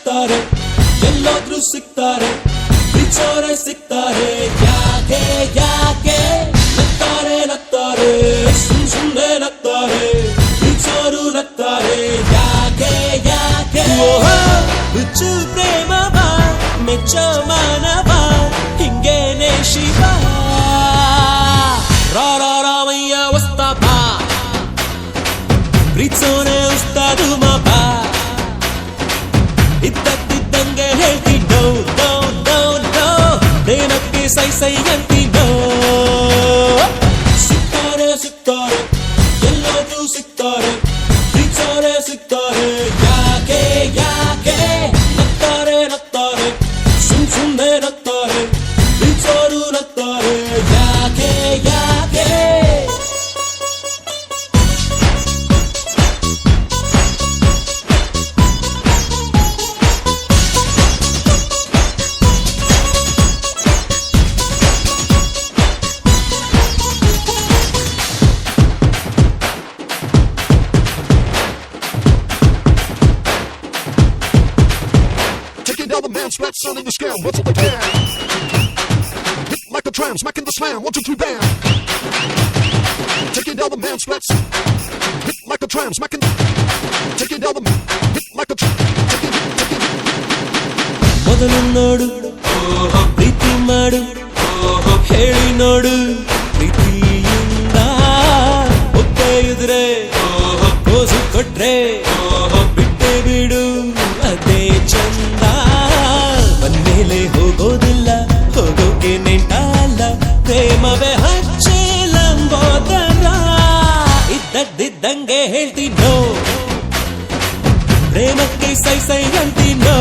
ಸಿಗ್ತಾರೆ ಎಲ್ಲಾದ್ರೂ ಸಿಗ್ತಾರೆ ಬಿಚ್ಚೋರೆ ಸಿಗ್ತಾರೆ ಯಾಕೆ ಯಾಕೆ ನಗ್ತಾರೆ ನಗ್ತಾರೆ ಸುಮ್ನೆ ನಗ್ತಾರೆ ಬಿಚ್ಚೋರು ನಗ್ತಾರೆ ಯಾಕೆ ಯಾಕೆ ಬಿಚ್ಚು ಪ್ರೇಮವ ಮೆಚ್ಚೋ ಮಾನವ ಹಿಂಗೇನೆ ಶಿವ ರಾಮಯ್ಯ ವಸ್ತಾಪ ಪ್ರೀತ್ಸೋನೆ ಉಸ್ತಾದು ಮಾಪ ಇದ್ದಂಗೆ ಹೇಳ್ತಿ ನೋ ನೋ ನೋ ನೋ ಪ್ರೇಮಕ್ಕೆ ಸೈ ಸೈ ಅಂತಿ ನೋ ಸಿಗ್ತಾರೆ ಸಿಗ್ತಾರೆ ಎಲ್ಲರೂ ಸಿಗ್ತಾರೆ ಪ್ರೀತ್ಸೋನೆ ಸಿಗ್ತಾರೆ ಯಾಕೆ ಯಾಕೆ ನಗ್ತಾರೆ ನಗ್ತಾರೆ ಸುಮ್ನೆ ನಗ್ತಾರೆ ಪ್ರೀತ್ಸೋರು ನಗ್ತಾರೆ ಯಾಕೆ ಯಾಕೆ Down the man, splash, son in the scam. What's up again? Hit like a tram, smacking the slam. 1, 2, 3, bam. Take it down the man, splash. Hit like a tram, smacking. Take it down the man. Hit like a tram. Take it. ಮೊದಲು ನೋಡು ಪ್ರೀತಿ ಮಾಡು ಹೇಳಿ ನೋಡು ಪ್ರೀತಿಯಿಂದ ಒತ್ತೆ ಇದ್ರೆ ಕೋಸು ಕೊಟ್ರೆ ಬಿಟ್ಟೆ ಬಿಡು ಅದೇ ಚಂದ ಬಂದ್ಮೇಲೆ ಹೋಗೋದಿಲ್ಲ ಹೋಗೋಕೆ ನೆಂಟಲ್ಲ ಪ್ರೇಮವೇ ಹಚ್ಚೆ ಲಂಬೋದರ ಇದ್ದದ್ದಿದ್ದಂಗೆ ಹೇಳ್ತೀನೋ ಪ್ರೇಮಕ್ಕೆ ಸೈ ಸೈ ಅಂತೀನೋ